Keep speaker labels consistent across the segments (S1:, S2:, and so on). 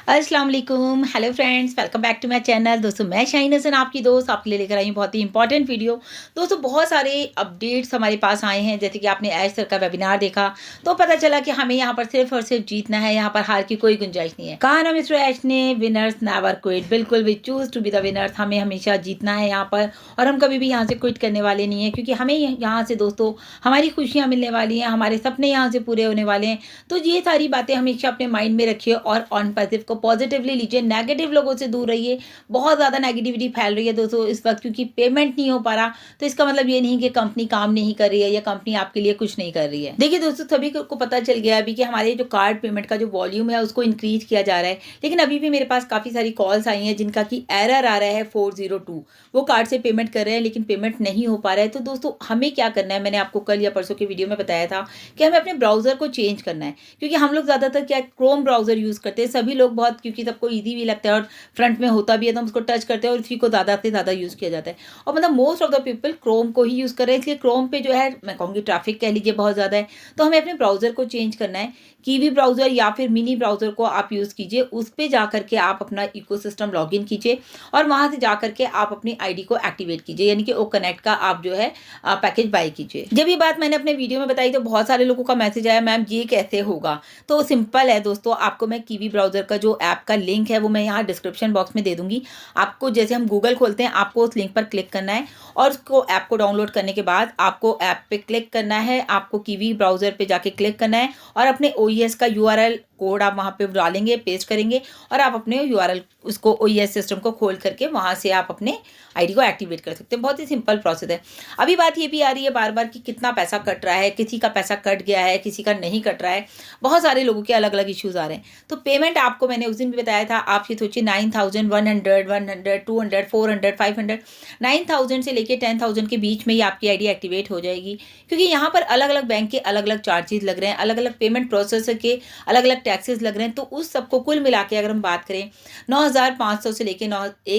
S1: अस्सलाम वालेकुम, hello friends, welcome back to my channel. दोस्तों मैं शाहीन हसन आपकी दोस्त आपके लिए लेकर आई हूँ बहुत ही इंपॉर्टेंट वीडियो। दोस्तों बहुत सारे अपडेट्स हमारे पास आए हैं, जैसे कि आपने ऐश सर का वेबिनार देखा तो पता चला कि हमें यहाँ पर सिर्फ और सिर्फ जीतना है, यहाँ पर हार की कोई गुंजाइश नहीं है। कहा ना मिस्टर ऐश ने, विनर्स नेवर क्विट। बिल्कुल, we choose to be the winners. हमें हमेशा जीतना है यहाँ पर, और हम कभी भी यहाँ से क्विट करने वाले नहीं है, क्योंकि हमें यहाँ से दोस्तों हमारी खुशियाँ मिलने वाली हैं, हमारे सपने यहाँ से पूरे होने वाले हैं। तो ये सारी बातें हमेशा अपने माइंड में रखिए और ऑन पॉजिटिव को पॉजिटिवली लीजिए, नेगेटिव लोगों से दूर रहिए। बहुत ज़्यादा नेगेटिविटी फैल रही है दोस्तों इस वक्त, क्योंकि पेमेंट नहीं हो पा रहा। तो इसका मतलब ये नहीं कि कंपनी काम नहीं कर रही है या कंपनी आपके लिए कुछ नहीं कर रही है। देखिए दोस्तों, सभी को पता चल गया अभी कि हमारे जो कार्ड पेमेंट का जो वॉल्यूम है उसको इंक्रीज किया जा रहा है, लेकिन अभी भी मेरे पास काफ़ी सारी कॉल्स आई हैं जिनका कि एरर आ रहा है 402। वो कार्ड से पेमेंट कर रहे हैं लेकिन पेमेंट नहीं हो पा रहा है। तो दोस्तों हमें क्या करना है, मैंने आपको कल या परसों की वीडियो में बताया था कि हमें अपने ब्राउज़र को चेंज करना है, क्योंकि हम लोग ज़्यादातर क्या क्रोम ब्राउज़र यूज़ करते हैं सभी लोग बहुत, क्योंकि सबको ईजी भी लगता है और फ्रंट में होता भी है तो हम उसको टच करते हैं और इसी को ज़्यादा से ज़्यादा यूज़ किया जाता है। और मतलब most of the people Chrome को ही यूज़ कर रहे हैं, इसलिए क्रोम पे जो है मैं कहूँगी ट्रैफिक कह लीजिए बहुत ज़्यादा है। तो हमें अपने ब्राउज़र को चेंज करना है। कीवी ब्राउज़र या फिर मिनी ब्राउज़र को आप यूज़ कीजिए, उस पर जा करके आप अपना इकोसिस्टम लॉगिन कीजिए और वहाँ से जा करके आप अपनी आईडी को एक्टिवेट कीजिए, यानी कि ओ कनेक्ट का आप जो है पैकेज बाय कीजिए। जब ये बात मैंने अपने वीडियो में बताई तो बहुत सारे लोगों का मैसेज आया, मैम ये कैसे होगा। तो सिंपल है दोस्तों, आपको मैं कीवी ब्राउज़र का जो ऐप का लिंक है वो मैं यहाँ डिस्क्रिप्शन बॉक्स में दे दूँगी। आपको जैसे हम गूगल खोलते हैं, आपको उस लिंक पर क्लिक करना है और उसको ऐप को डाउनलोड करने के बाद आपको ऐप पे क्लिक करना है, आपको कीवी ब्राउज़र पे जाके क्लिक करना है और अपने ओईएस का यूआरएल कोड आप वहाँ पे डालेंगे, पेस्ट करेंगे और आप अपने यूआरएल उसको ओईएस सिस्टम को खोल करके वहाँ से आप अपने आईडी को एक्टिवेट कर सकते हैं। बहुत ही सिंपल प्रोसेस है। अभी बात ये भी आ रही है बार बार कि कितना पैसा कट रहा है, किसी का पैसा कट गया है, किसी का नहीं कट रहा है। बहुत सारे लोगों के अलग अलग इश्यूज आ रहे हैं। तो पेमेंट आपको मैंने उस दिन भी बताया था, आप ये सोचिए 9100, 100, 200, 400, 500, 9000 से लेके 10,000 के बीच में ही आपकी आईडी एक्टिवेट हो जाएगी, क्योंकि यहाँ पर अलग अलग बैंक के अलग अलग चार्जेस लग रहे हैं, अलग अलग पेमेंट प्रोसेसर के अलग अलग टैक्सेस लग रहे हैं। तो उस सबको कुल मिला के अगर हम बात करें 9,500 से लेके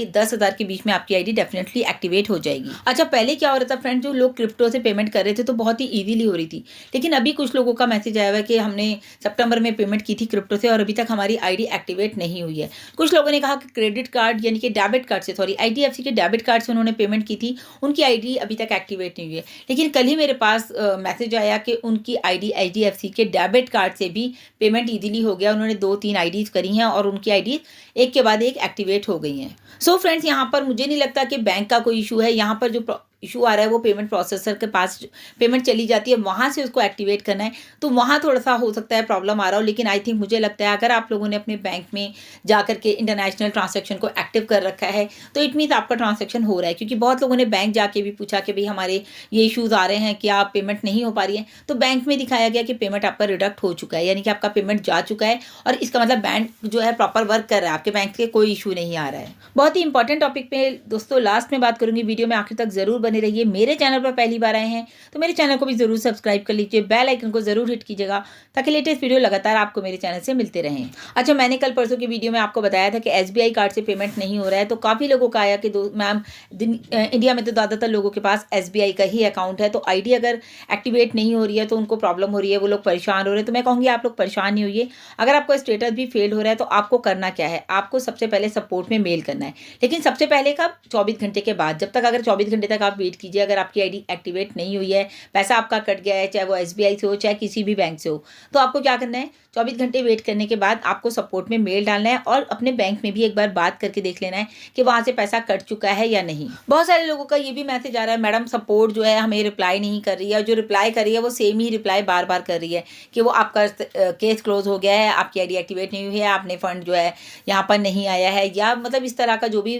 S1: 10,000 के बीच में आपकी आईडी डेफिनेटली एक्टिवेट हो जाएगी। अच्छा, पहले क्या हो रहा था फ्रेंड, जो लोग क्रिप्टो से पेमेंट कर रहे थे तो बहुत ही इजीली हो रही थी, लेकिन अभी कुछ लोगों का मैसेज आया हुआ है कि हमने सितंबर में पेमेंट की थी क्रिप्टो से और अभी तक हमारी आईडी एक्टिवेट नहीं हुई है। कुछ लोगों ने कहा कि क्रेडिट कार्ड यानी कि डेबिट कार्ड से, सॉरी आईडीएफसी के डेबिट कार्ड से उन्होंने पेमेंट की थी, उनकी आईडी अभी तक एक्टिवेट नहीं हुई है। लेकिन कल ही मेरे पास मैसेज आया कि उनकी आईडी आईडीएफसी के डेबिट कार्ड से भी पेमेंट इजीली हो गया। उन्होंने 2-3 आईडीज करी हैं और उनकी आईडी एक के बाद एक एक्टिवेट हो गई हैं। सो फ्रेंड्स, यहाँ पर मुझे नहीं लगता कि बैंक का कोई इशू है। यहाँ पर जो इशू आ रहा है वो पेमेंट प्रोसेसर के पास पेमेंट चली जाती है, वहाँ से उसको एक्टिवेट करना है, तो वहाँ थोड़ा सा हो सकता है प्रॉब्लम आ रहा हो। लेकिन आई थिंक मुझे लगता है अगर आप लोगों ने अपने बैंक में जा करके इंटरनेशनल ट्रांजैक्शन को एक्टिव कर रखा है तो इट मीन्स आपका ट्रांजैक्शन हो रहा है। क्योंकि बहुत लोगों ने बैंक जाके भी पूछा कि भाई हमारे ये इशूज़ आ रहे हैं कि आप पेमेंट नहीं हो पा रही है, तो बैंक में दिखाया गया कि पेमेंट आपका रिडक्ट हो चुका है, यानी कि आपका पेमेंट जा चुका है और इसका मतलब बैंक जो है प्रॉपर वर्क कर रहा है, आपके बैंक के कोई इशू नहीं आ रहा है। बहुत ही इंपॉर्टेंट टॉपिक पे दोस्तों लास्ट में बात करूंगी, वीडियो में आखिर तक जरूर बने रहिए। मेरे चैनल पर पहली बार आए हैं तो मेरे चैनल को भी जरूर सब्सक्राइब कर लीजिए, बेल आइकन को जरूर हिट कीजिएगा ताकि लेटेस्ट वीडियो लगातार आपको मेरे चैनल से मिलते रहें। अच्छा, मैंने कल परसों की वीडियो में आपको बताया था कि एसबीआई कार्ड से पेमेंट नहीं हो रहा है, तो काफ़ी लोगों का आया कि मैम इंडिया में तो ज़्यादातर लोगों के पास एसबीआई का ही अकाउंट है, तो आईडी अगर एक्टिवेट नहीं हो रही है तो उनको प्रॉब्लम हो रही है, वो लोग परेशान हो रहे हैं। तो मैं कहूँगी आप लोग परेशान नहीं होइए। अगर आपको स्टेटस भी फेल हो रहा है तो आपको करना क्या है, आपको सबसे पहले सपोर्ट में मेल करना है, लेकिन सबसे पहले कब, 24 घंटे के बाद। जब तक अगर 24 घंटे तक आप वेट कीजिए, अगर आपकी आईडी एक्टिवेट नहीं हुई है, पैसा आपका कट गया है, चाहे वो एसबीआई से हो चाहे किसी भी बैंक से हो, तो आपको क्या करना है, 24 घंटे वेट करने के बाद आपको सपोर्ट में मेल डालना है और अपने बैंक में भी एक बार बात करके देख लेना है कि वहाँ से पैसा कट चुका है या नहीं। बहुत सारे लोगों का ये भी मैसेज आ रहा है, मैडम सपोर्ट जो है हमें रिप्लाई नहीं कर रही है, और जो रिप्लाई कर रही है वो सेम ही रिप्लाई बार बार कर रही है कि वो आपका केस क्लोज हो गया है, आपकी आईडी एक्टिवेट नहीं हुई है, आपने फंड जो है यहाँ पर नहीं आया है, या मतलब इस तरह का जो भी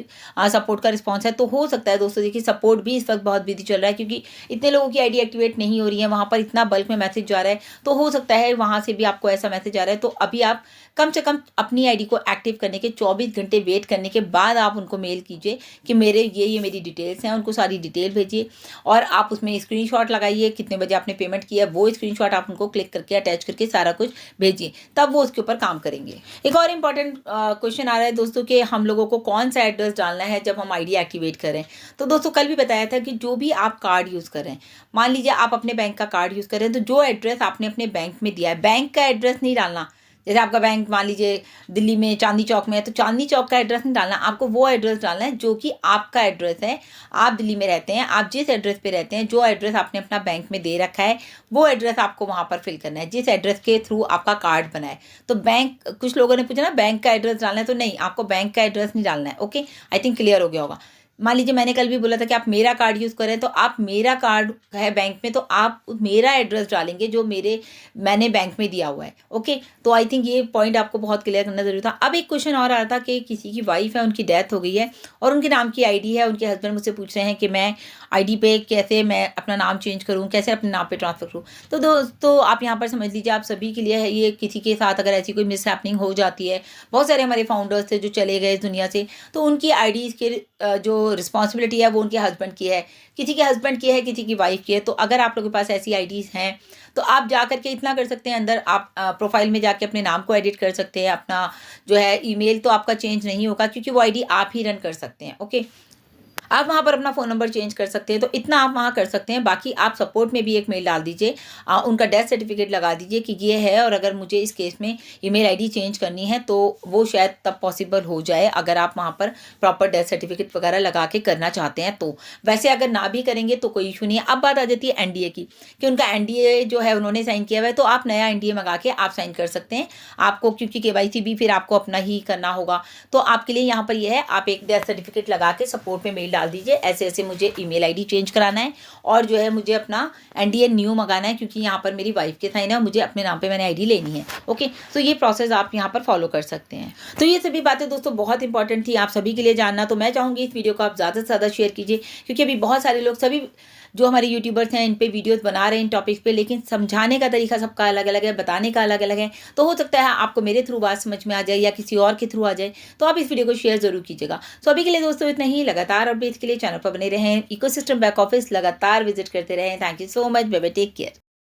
S1: सपोर्ट का रिस्पॉन्स है। तो हो सकता है दोस्तों, देखिए सपोर्ट भी इस वक्त बहुत बिजी चल रहा है, क्योंकि इतने लोगों की आईडी एक्टिवेट नहीं हो रही है, वहाँ पर इतना बल्क में मैसेज जा रहा है, तो हो सकता है वहाँ से भी आपको ऐसा मैसेज आ रहा है। तो अभी आप कम से कम अपनी आईडी को एक्टिव करने के 24 घंटे वेट करने के बाद आप उनको मेल कीजिए कि मेरे ये मेरी डिटेल्स हैं, उनको सारी डिटेल भेजिए और आप उसमें स्क्रीनशॉट लगाइए, कितने बजे आपने पेमेंट किया वो स्क्रीनशॉट आप उनको क्लिक करके अटैच करके सारा कुछ भेजिए, तब वो उसके ऊपर काम करेंगे। एक और इम्पॉर्टेंट क्वेश्चन आ रहा है दोस्तों कि हम लोगों को कौन सा एड्रेस डालना है जब हम आईडी एक्टिवेट करें। तो दोस्तों कल भी बताया था कि जो भी आप कार्ड यूज़ करें, मान लीजिए आप अपने बैंक का कार्ड यूज़ करें, तो जो एड्रेस आपने अपने बैंक में दिया है, बैंक का एड्रेस नहीं डालना, जैसे आपका बैंक मान लीजिए दिल्ली में चांदनी चौक में है, तो चांदनी चौक का एड्रेस नहीं डालना, आपको वो एड्रेस डालना है जो कि आपका एड्रेस है। आप दिल्ली में रहते हैं, आप जिस एड्रेस पे रहते हैं, जो एड्रेस आपने अपना बैंक में दे रखा है, वो एड्रेस आपको वहाँ पर फिल करना है, जिस एड्रेस के थ्रू आपका कार्ड बना है। तो बैंक, कुछ लोगों ने पूछा ना बैंक का एड्रेस डालना है, तो नहीं, आपको बैंक का एड्रेस नहीं डालना है। ओके, आई थिंक क्लियर हो गया होगा। मान लीजिए मैंने कल भी बोला था कि आप मेरा कार्ड यूज़ करें, तो आप मेरा कार्ड है बैंक में, तो आप मेरा एड्रेस डालेंगे जो मैंने बैंक में दिया हुआ है। ओके, तो आई थिंक ये पॉइंट आपको बहुत क्लियर करना जरूरी था। अब एक क्वेश्चन और आया था कि किसी की वाइफ है, उनकी डेथ हो गई है और उनके नाम की आईडी है, उनके हस्बैंड मुझसे पूछ रहे हैं कि मैं आईडी पे कैसे मैं अपना नाम चेंज करूँ, कैसे अपने नाम पे ट्रांसफ़र करूँ। तो दोस्तों आप यहाँ पर समझ लीजिए, आप सभी के लिए है ये, किसी के साथ अगर ऐसी कोई मिसहैपनिंग हो जाती है, बहुत सारे हमारे फाउंडर्स थे जो चले गए इस दुनिया से, तो उनकी आईडीज़ के जो रिस्पॉन्सिबिलिटी है वो उनके हस्बैंड की है, किसी के हस्बैंड की है, किसी की वाइफ की है। तो अगर आप लोगों के पास ऐसी आईडीज़ हैं तो आप जा करके इतना कर सकते हैं, अंदर आप प्रोफाइल में जाके अपने नाम को एडिट कर सकते हैं, अपना जो है ईमेल तो आपका चेंज नहीं होगा क्योंकि वो आईडी आप ही रन कर सकते हैं। ओके, आप वहाँ पर अपना फ़ोन नंबर चेंज कर सकते हैं, तो इतना आप वहाँ कर सकते हैं। बाकी आप सपोर्ट में भी एक मेल डाल दीजिए, उनका डेथ सर्टिफिकेट लगा दीजिए कि ये है और अगर मुझे इस केस में ईमेल आईडी चेंज करनी है तो वो शायद तब पॉसिबल हो जाए, अगर आप वहाँ पर प्रॉपर डेथ सर्टिफिकेट वगैरह लगा के करना चाहते हैं तो। वैसे अगर ना भी करेंगे तो कोई इशू नहीं है। अब बात आ जाती है एनडीए की, कि उनका एनडीए जो है उन्होंने साइन किया हुआ है, तो आप नया एनडीए मंगा के आप साइन कर सकते हैं। आपको क्योंकि केवाईसी भी फिर आपको अपना ही करना होगा, तो आपके लिए यहाँ पर यह है, आप एक डेथ सर्टिफिकेट लगा के सपोर्ट में मेल डाल दीजिए, ऐसे ऐसे मुझे ईमेल आईडी चेंज कराना है और जो है मुझे अपना एनडीए न्यू मंगाना है क्योंकि यहाँ पर मेरी वाइफ के साइन है और मुझे अपने नाम पे मैंने आईडी लेनी है। ओके, तो ये प्रोसेस आप यहाँ पर फॉलो कर सकते हैं। तो ये सभी बातें दोस्तों बहुत इंपॉर्टेंट थी आप सभी के लिए जानना, तो मैं चाहूँगी इस वीडियो को आप ज़्यादा से ज़्यादा शेयर कीजिए, क्योंकि अभी बहुत सारे लोग, सभी जो हमारे यूट्यूबर्स हैं इन पे वीडियोस बना रहे हैं इन टॉपिक्स पे, लेकिन समझाने का तरीका सबका अलग अलग है, बताने का अलग अलग है। तो हो सकता है आपको मेरे थ्रू बात समझ में आ जाए या किसी और के थ्रू आ जाए, तो आप इस वीडियो को शेयर जरूर कीजिएगा। सो अभी के लिए दोस्तों इतना ही। लगातार अपडेट्स के लिए चैनल पर बने रहें, इकोसिस्टम बैक ऑफिस लगातार विजिट करते रहें। Thank you so much, bye bye, take care.